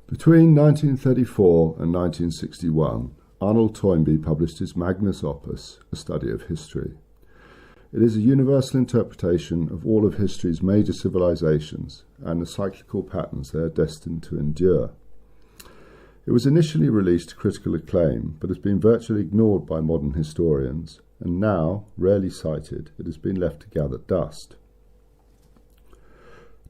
Between 1934 and 1961, Arnold Toynbee published his magnus opus, A Study of History. It is a universal interpretation of all of history's major civilizations and the cyclical patterns they are destined to endure. It was initially released to critical acclaim, but has been virtually ignored by modern historians, and now, rarely cited, it has been left to gather dust.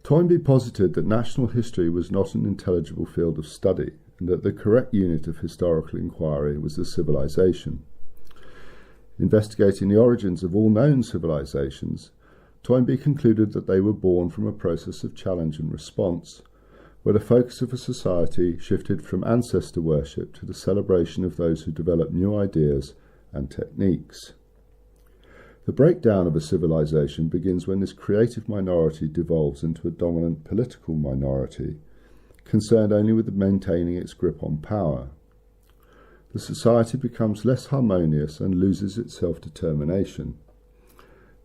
Toynbee posited that national history was not an intelligible field of study, and that the correct unit of historical inquiry was the civilization. Investigating the origins of all known civilizations, Toynbee concluded that they were born from a process of challenge and response, where the focus of a society shifted from ancestor worship to the celebration of those who developed new ideas and techniques. The breakdown of a civilization begins when this creative minority devolves into a dominant political minority, concerned only with maintaining its grip on power. The society becomes less harmonious and loses its self-determination.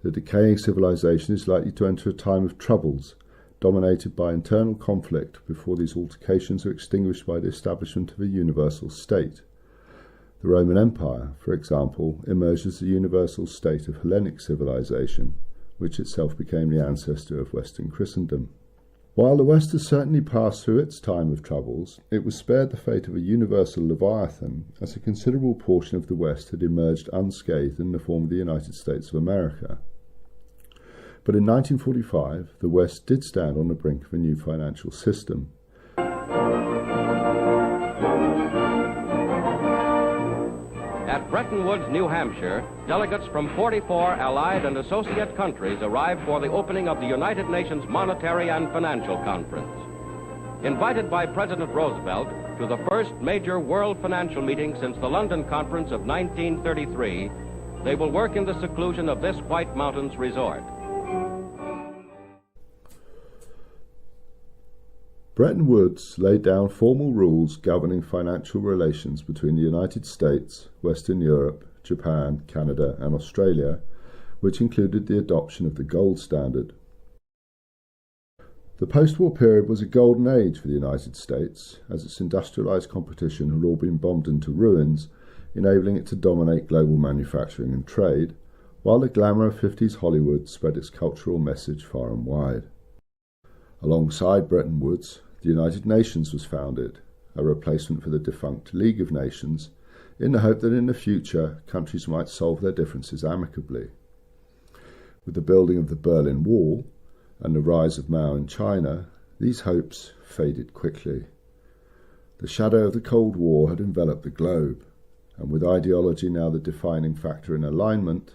The decaying civilization is likely to enter a time of troubles, dominated by internal conflict before these altercations are extinguished by the establishment of a universal state. The Roman Empire, for example, emerged as the universal state of Hellenic civilization, which itself became the ancestor of Western Christendom. While the West has certainly passed through its time of troubles, it was spared the fate of a universal Leviathan, as a considerable portion of the West had emerged unscathed in the form of the United States of America. But in 1945, the West did stand on the brink of a new financial system. At Bretton Woods, New Hampshire, delegates from 44 allied and associate countries arrived for the opening of the United Nations Monetary and Financial Conference. Invited by President Roosevelt to the first major world financial meeting since the London Conference of 1933, they will work in the seclusion of this White Mountains resort. Bretton Woods laid down formal rules governing financial relations between the United States, Western Europe, Japan, Canada, and Australia, which included the adoption of the gold standard. The post-war period was a golden age for the United States, as its industrialized competition had all been bombed into ruins, enabling it to dominate global manufacturing and trade, while the glamour of 50s Hollywood spread its cultural message far and wide. Alongside Bretton Woods, the United Nations was founded, a replacement for the defunct League of Nations, in the hope that in the future countries might solve their differences amicably. With the building of the Berlin Wall and the rise of Mao in China, these hopes faded quickly. The shadow of the Cold War had enveloped the globe, and with ideology now the defining factor in alignment,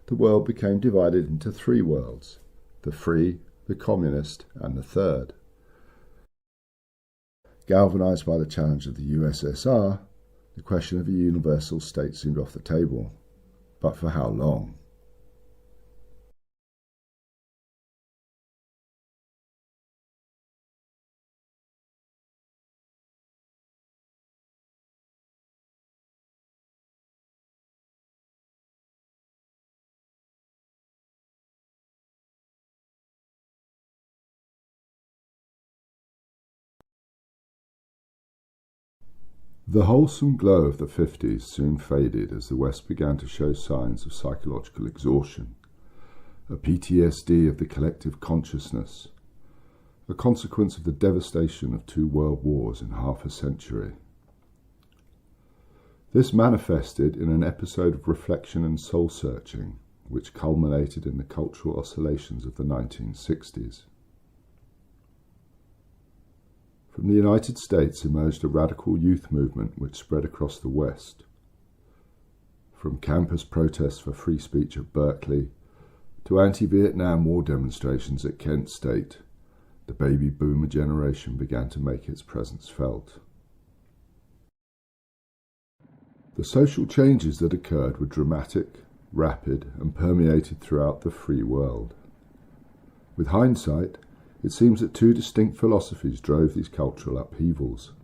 the world became divided into three worlds: the free, the communist, and the third. Galvanized by the challenge of the USSR, the question of a universal state seemed off the table. But for how long? The wholesome glow of the 50s soon faded as the West began to show signs of psychological exhaustion, a PTSD of the collective consciousness, a consequence of the devastation of 2 world wars in half a century. This manifested in an episode of reflection and soul-searching, which culminated in the cultural oscillations of the 1960s. From the United States emerged a radical youth movement which spread across the West. From campus protests for free speech at Berkeley to anti-Vietnam War demonstrations at Kent State, the baby boomer generation began to make its presence felt. The social changes that occurred were dramatic, rapid, and permeated throughout the free world. With hindsight, it seems that 2 distinct philosophies drove these cultural upheavals.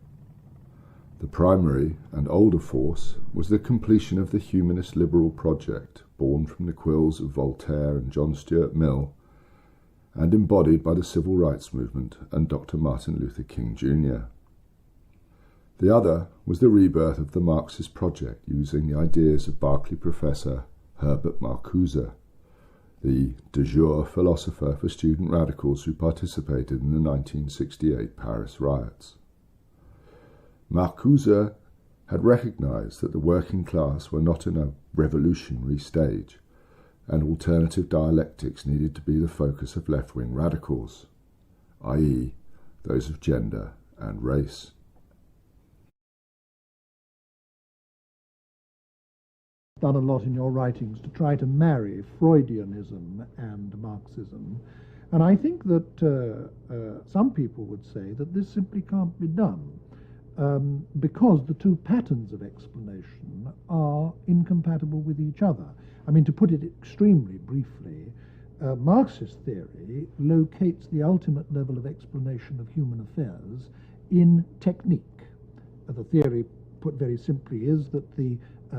The primary and older force was the completion of the humanist liberal project, born from the quills of Voltaire and John Stuart Mill, and embodied by the civil rights movement and Dr. Martin Luther King Jr. The other was the rebirth of the Marxist project using the ideas of Berkeley professor Herbert Marcuse, the de jure philosopher for student radicals who participated in the 1968 Paris riots. Marcuse had recognized that the working class were not in a revolutionary stage, and alternative dialectics needed to be the focus of left-wing radicals, i.e., those of gender and race. Done a lot in your writings to try to marry Freudianism and Marxism, and I think that some people would say that this simply can't be done because the two patterns of explanation are incompatible with each other. I mean, to put it extremely briefly, Marxist theory locates the ultimate level of explanation of human affairs in technique. The theory, put very simply, is that the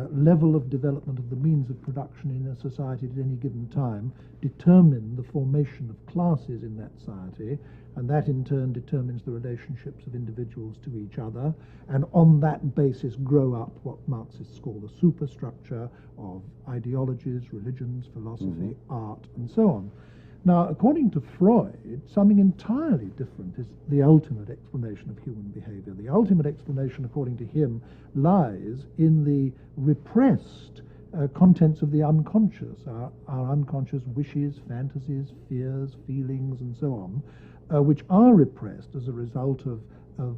level of development of the means of production in a society at any given time determine the formation of classes in that society, and that in turn determines the relationships of individuals to each other, and on that basis grow up what Marxists call the superstructure of ideologies, religions, philosophy, art, and so on. Now, according to Freud, something entirely different is the ultimate explanation of human behavior. The ultimate explanation, according to him, lies in the repressed contents of the unconscious, our unconscious wishes, fantasies, fears, feelings, and so on, which are repressed as a result of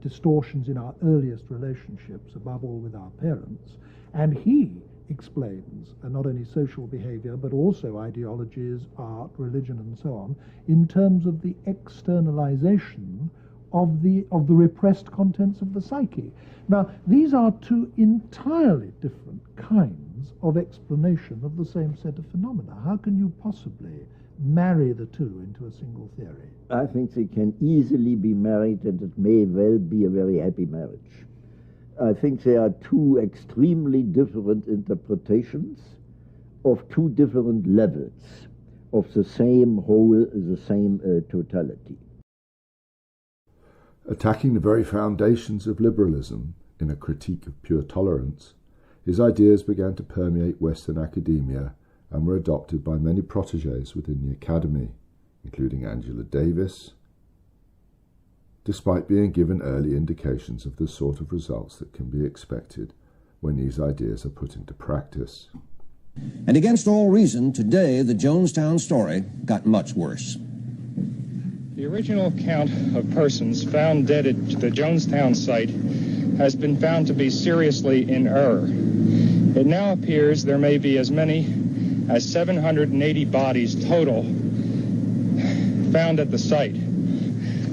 distortions in our earliest relationships, above all with our parents. And he explains not only social behavior, but also ideologies, art, religion, and so on, in terms of the externalization of the repressed contents of the psyche. Now, these are two entirely different kinds of explanation of the same set of phenomena. How can you possibly marry the two into a single theory? I think they can easily be married, and it may well be a very happy marriage. I think there are two extremely different interpretations of two different levels of the same whole, the same totality. Attacking the very foundations of liberalism in a critique of pure tolerance, his ideas began to permeate Western academia and were adopted by many protégés within the academy, including Angela Davis, despite being given early indications of the sort of results that can be expected when these ideas are put into practice. And against all reason, today the Jonestown story got much worse. The original count of persons found dead at the Jonestown site has been found to be seriously in error. It now appears there may be as many as 780 bodies total found at the site.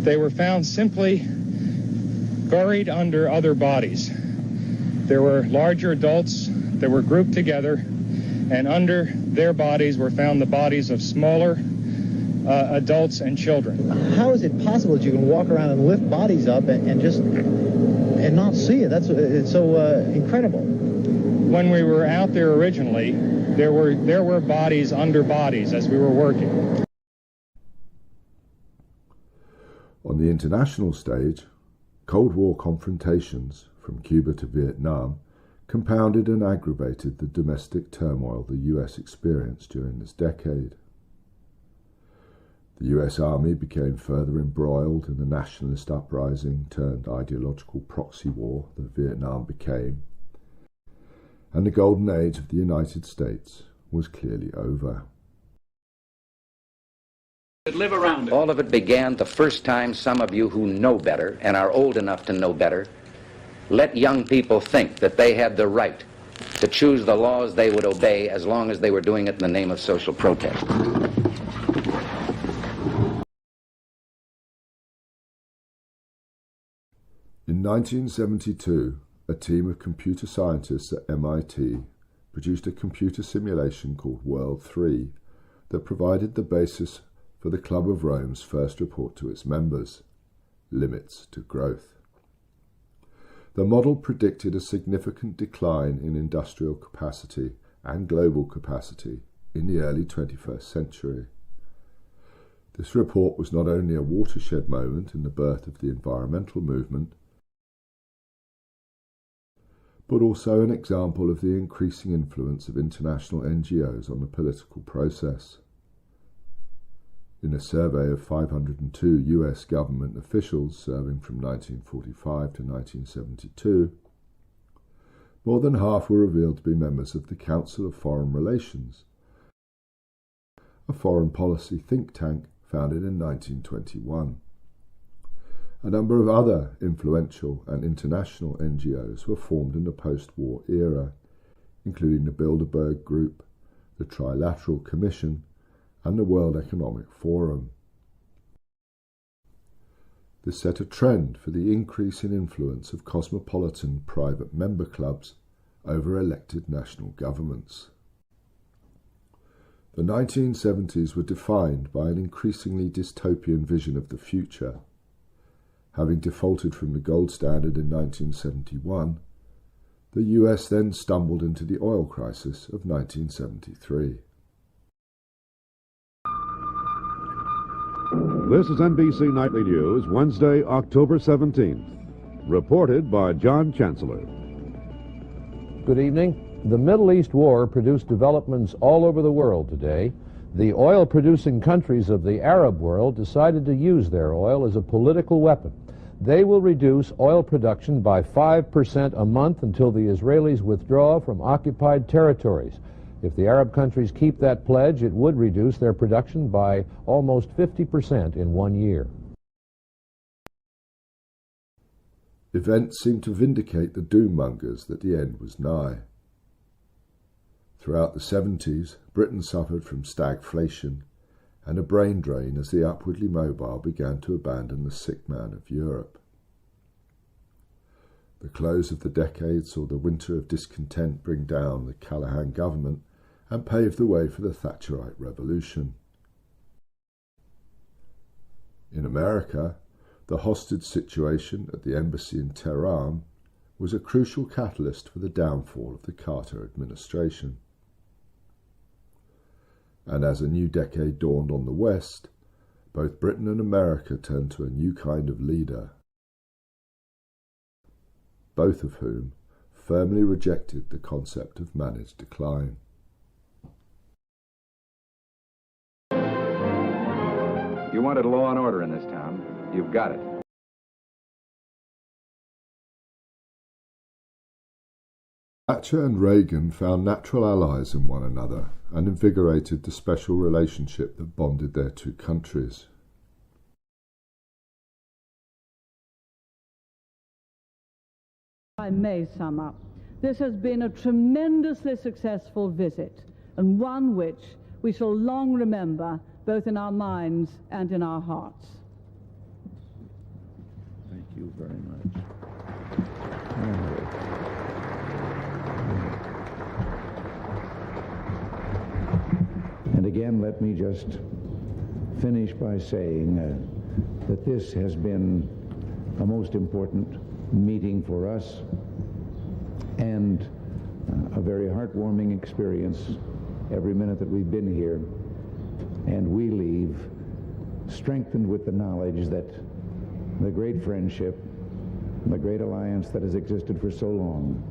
They were found simply buried under other bodies. There were larger adults that were grouped together, and under their bodies were found the bodies of smaller adults and children. How is it possible that you can walk around and lift bodies up and just not see it? It's so incredible. When we were out there originally, there were bodies under bodies as we were working. On the international stage, Cold War confrontations, from Cuba to Vietnam, compounded and aggravated the domestic turmoil the US experienced during this decade. The US Army became further embroiled in the nationalist uprising turned ideological proxy war that Vietnam became, and the golden age of the United States was clearly over. Live around it. All of it began the first time some of you who know better and are old enough to know better let young people think that they had the right to choose the laws they would obey as long as they were doing it in the name of social protest. In 1972, a team of computer scientists at MIT produced a computer simulation called World 3 that provided the basis for the Club of Rome's first report to its members, Limits to Growth. The model predicted a significant decline in industrial capacity and global capacity in the early 21st century. This report was not only a watershed moment in the birth of the environmental movement, but also an example of the increasing influence of international NGOs on the political process. In a survey of 502 US government officials serving from 1945 to 1972, more than half were revealed to be members of the Council of Foreign Relations, a foreign policy think tank founded in 1921. A number of other influential and international NGOs were formed in the post-war era, including the Bilderberg Group, the Trilateral Commission, and the World Economic Forum. This set a trend for the increase in influence of cosmopolitan private member clubs over elected national governments. The 1970s were defined by an increasingly dystopian vision of the future. Having defaulted from the gold standard in 1971, the US then stumbled into the oil crisis of 1973. This is NBC Nightly News, Wednesday, October 17th. Reported by John Chancellor. Good evening. The Middle East war produced developments all over the world today. The oil-producing countries of the Arab world decided to use their oil as a political weapon. They will reduce oil production by 5% a month until the Israelis withdraw from occupied territories. If the Arab countries keep that pledge, it would reduce their production by almost 50% in 1 year. Events seemed to vindicate the doom-mongers that the end was nigh. Throughout the 70s, Britain suffered from stagflation and a brain drain as the upwardly mobile began to abandon the sick man of Europe. The close of the decade saw the winter of discontent bring down the Callaghan government and pave the way for the Thatcherite Revolution. In America, the hostage situation at the embassy in Tehran was a crucial catalyst for the downfall of the Carter administration. And as a new decade dawned on the West, both Britain and America turned to a new kind of leader, both of whom firmly rejected the concept of managed decline. You wanted law and order in this town. You've got it. Thatcher and Reagan found natural allies in one another and invigorated the special relationship that bonded their two countries. I may sum up. This has been a tremendously successful visit, and one which we shall long remember, both in our minds and in our hearts. Thank you very much. And again, let me just finish by saying that this has been a most important meeting for us and a very heartwarming experience every minute that we've been here. And we leave strengthened with the knowledge that the great friendship, the great alliance that has existed for so long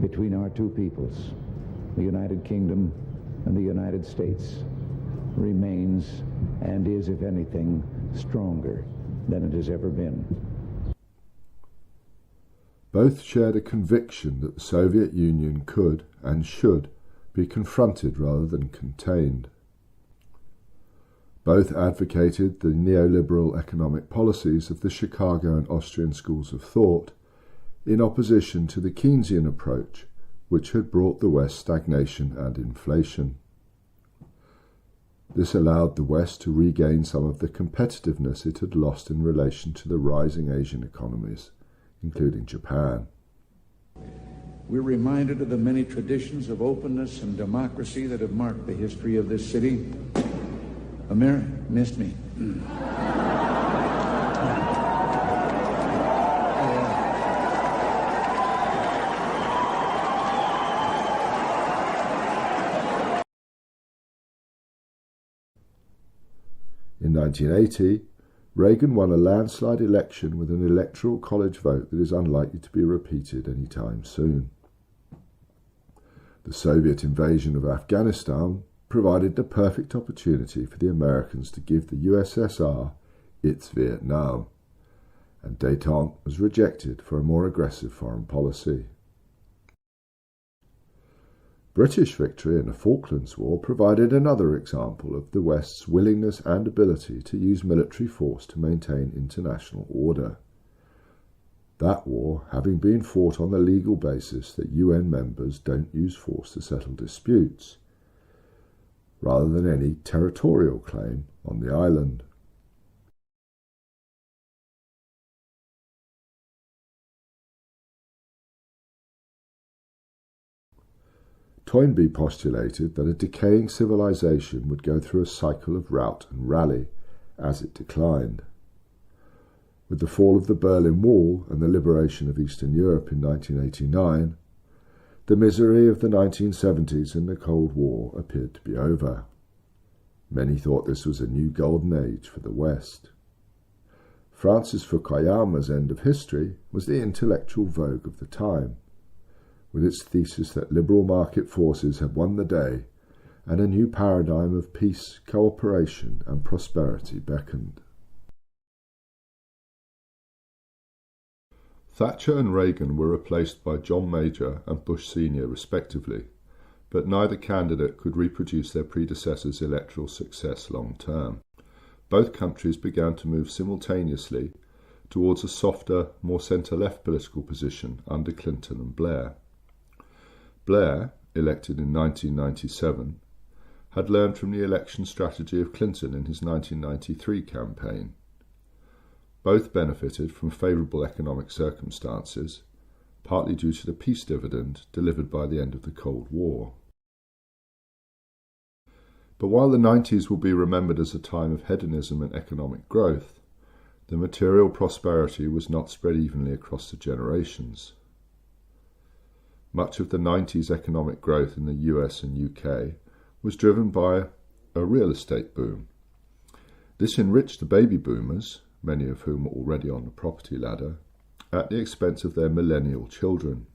between our two peoples, the United Kingdom and the United States, remains and is, if anything, stronger than it has ever been. Both shared a conviction that the Soviet Union could and should be confronted rather than contained. Both advocated the neoliberal economic policies of the Chicago and Austrian schools of thought in opposition to the Keynesian approach, which had brought the West stagnation and inflation. This allowed the West to regain some of the competitiveness it had lost in relation to the rising Asian economies, including Japan. We're reminded of the many traditions of openness and democracy that have marked the history of this city. Amir missed me. In 1980, Reagan won a landslide election with an electoral college vote that is unlikely to be repeated any time soon. The Soviet invasion of Afghanistan provided the perfect opportunity for the Americans to give the USSR its Vietnam, and détente was rejected for a more aggressive foreign policy. British victory in the Falklands War provided another example of the West's willingness and ability to use military force to maintain international order. That war having been fought on the legal basis that UN members don't use force to settle disputes, rather than any territorial claim on the island. Toynbee postulated that a decaying civilization would go through a cycle of rout and rally as it declined. With the fall of the Berlin Wall and the liberation of Eastern Europe in 1989, the misery of the 1970s and the Cold War appeared to be over. Many thought this was a new golden age for the West. Francis Fukuyama's end of history was the intellectual vogue of the time, with its thesis that liberal market forces had won the day and a new paradigm of peace, cooperation and prosperity beckoned. Thatcher and Reagan were replaced by John Major and Bush Sr. respectively, but neither candidate could reproduce their predecessors' electoral success long term. Both countries began to move simultaneously towards a softer, more centre-left political position under Clinton and Blair. Blair, elected in 1997, had learned from the election strategy of Clinton in his 1993 campaign. Both benefited from favourable economic circumstances, partly due to the peace dividend delivered by the end of the Cold War. But while the 90s will be remembered as a time of hedonism and economic growth, the material prosperity was not spread evenly across the generations. Much of the 90s economic growth in the US and UK was driven by a real estate boom. This enriched the baby boomers, many of whom were already on the property ladder, at the expense of their millennial children.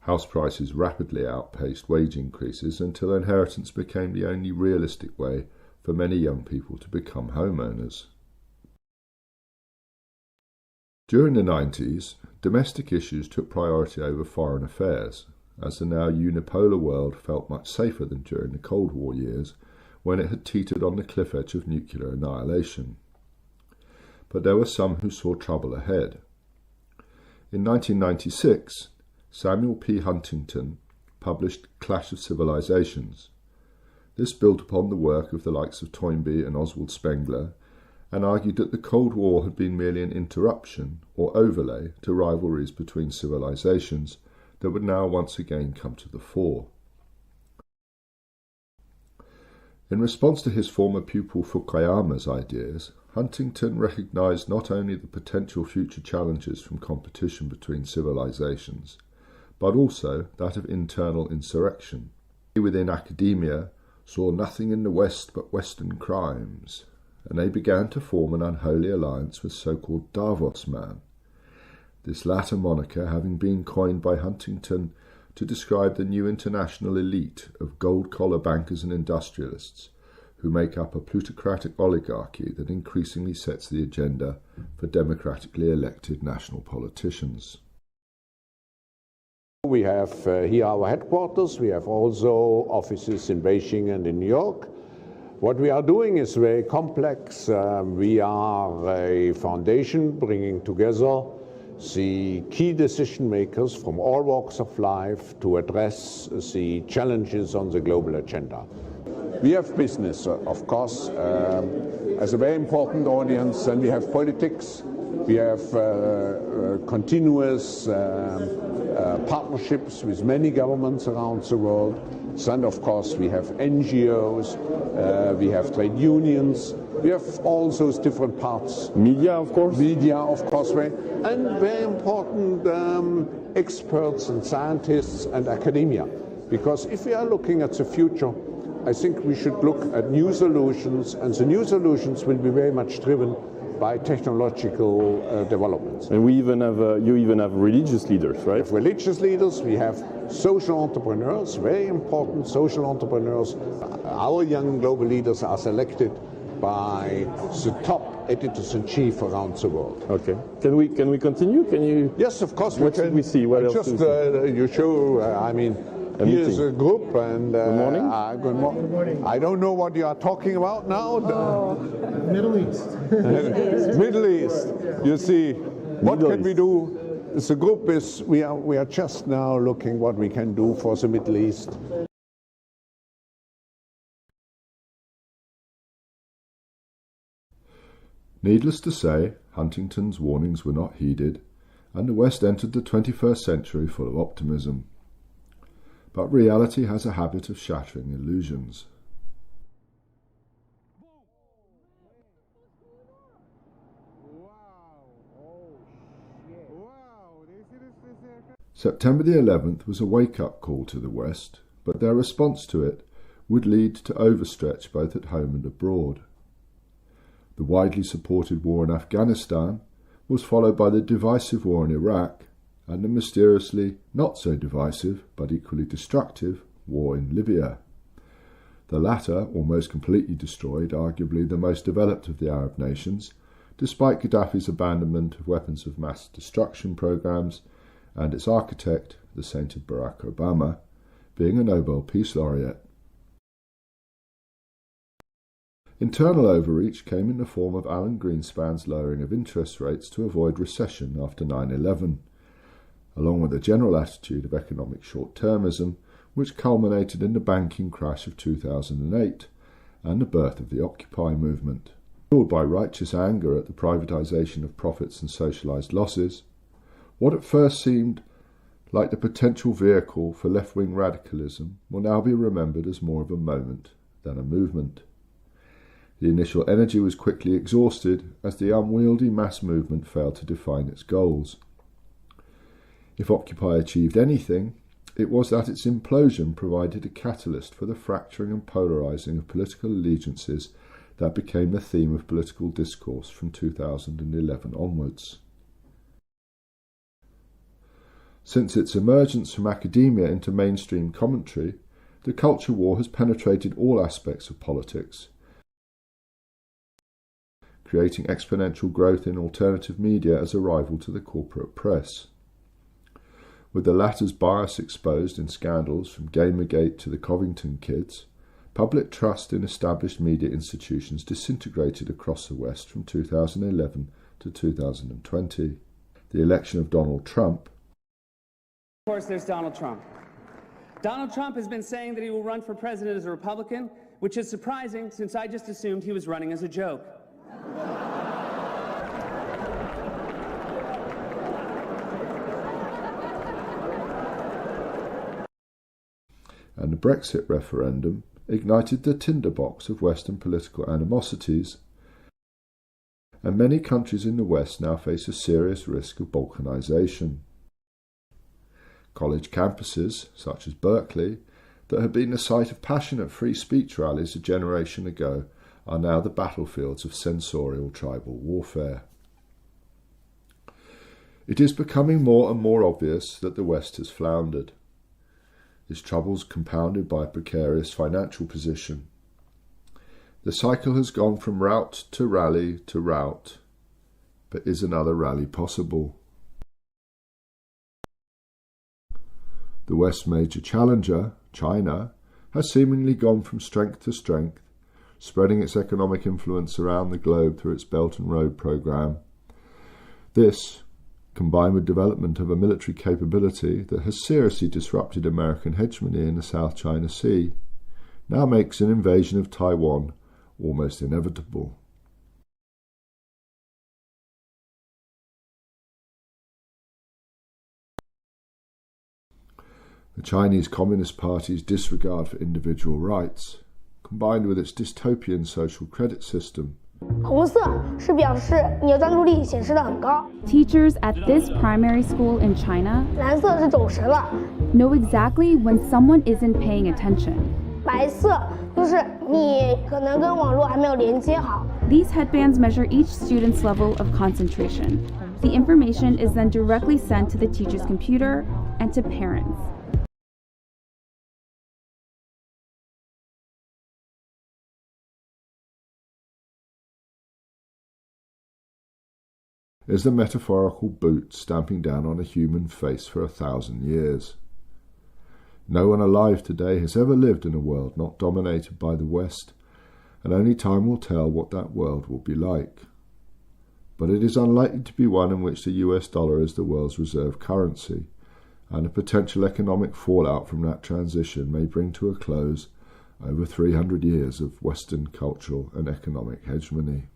House prices rapidly outpaced wage increases until inheritance became the only realistic way for many young people to become homeowners. During the 90s, domestic issues took priority over foreign affairs, as the now unipolar world felt much safer than during the Cold War years, when it had teetered on the cliff edge of nuclear annihilation. But there were some who saw trouble ahead. In 1996, Samuel P. Huntington published Clash of Civilizations. This built upon the work of the likes of Toynbee and Oswald Spengler, and argued that the Cold War had been merely an interruption or overlay to rivalries between civilizations that would now once again come to the fore. In response to his former pupil Fukuyama's ideas, Huntington recognized not only the potential future challenges from competition between civilizations, but also that of internal insurrection. He within academia saw nothing in the West but Western crimes, and they began to form an unholy alliance with so-called Davos Man, this latter moniker having been coined by Huntington to describe the new international elite of gold-collar bankers and industrialists who make up a plutocratic oligarchy that increasingly sets the agenda for democratically elected national politicians. We have here our headquarters. We have also offices in Beijing and in New York. What we are doing is very complex. We are a foundation bringing together the key decision makers from all walks of life to address the challenges on the global agenda. We have business, of course, as a very important audience, and we have politics. We have continuous partnerships with many governments around the world. And of course, we have NGOs, we have trade unions, we have all those different parts. Media, of course. Media, of course, and very important experts and scientists and academia. Because if we are looking at the future, I think we should look at new solutions, and the new solutions will be very much driven by technological developments. And we even have, you even have religious leaders, right? We have religious leaders, we have social entrepreneurs, very important social entrepreneurs. Our young global leaders are selected by the top editors-in-chief around the world. Okay. Can we continue? Can you? Yes, of course. What should we see? What else? Just you show. I mean, here's a group, and good morning. Good morning. I don't know what you are talking about now. Middle East. Middle East. You see, what can we do? The group is. We are just now looking what we can do for the Middle East. Needless to say, Huntington's warnings were not heeded, and the West entered the 21st century full of optimism. But reality has a habit of shattering illusions. September the 11th was a wake-up call to the West, but their response to it would lead to overstretch both at home and abroad. The widely supported war in Afghanistan was followed by the divisive war in Iraq and the mysteriously not so divisive but equally destructive war in Libya. The latter almost completely destroyed arguably the most developed of the Arab nations, despite Gaddafi's abandonment of weapons of mass destruction programs and its architect, the sainted Barack Obama, being a Nobel Peace Laureate. Internal overreach came in the form of Alan Greenspan's lowering of interest rates to avoid recession after 9/11, along with a general attitude of economic short-termism which culminated in the banking crash of 2008 and the birth of the Occupy movement. Fueled by righteous anger at the privatisation of profits and socialised losses, what at first seemed like the potential vehicle for left-wing radicalism will now be remembered as more of a moment than a movement. The initial energy was quickly exhausted as the unwieldy mass movement failed to define its goals. If Occupy achieved anything, it was that its implosion provided a catalyst for the fracturing and polarising of political allegiances that became the theme of political discourse from 2011 onwards. Since its emergence from academia into mainstream commentary, the culture war has penetrated all aspects of politics, creating exponential growth in alternative media as a rival to the corporate press. With the latter's bias exposed in scandals from Gamergate to the Covington kids, public trust in established media institutions disintegrated across the West from 2011 to 2020. The election of Donald Trump. Of course, there's Donald Trump. Donald Trump has been saying that he will run for president as a Republican, which is surprising since I just assumed he was running as a joke. And the Brexit referendum ignited the tinderbox of Western political animosities, and many countries in the West now face a serious risk of balkanisation. College campuses, such as Berkeley, that had been the site of passionate free speech rallies a generation ago, are now the battlefields of censorial tribal warfare. It is becoming more and more obvious that the West has floundered, its troubles compounded by a precarious financial position. The cycle has gone from rout to rally to rout, but is another rally possible? The West's major challenger, China, has seemingly gone from strength to strength, spreading its economic influence around the globe through its Belt and Road program. This, combined with development of a military capability that has seriously disrupted American hegemony in the South China Sea, now makes an invasion of Taiwan almost inevitable. The Chinese Communist Party's disregard for individual rights, combined with its dystopian social credit system, Teachers at this primary school in China know exactly when someone isn't paying attention. These headbands measure each student's level of concentration. The information is then directly sent to the teacher's computer and to parents. Is the metaphorical boot stamping down on a human face for 1,000 years. No one alive today has ever lived in a world not dominated by the West, and only time will tell what that world will be like. But it is unlikely to be one in which the US dollar is the world's reserve currency, and a potential economic fallout from that transition may bring to a close over 300 years of Western cultural and economic hegemony.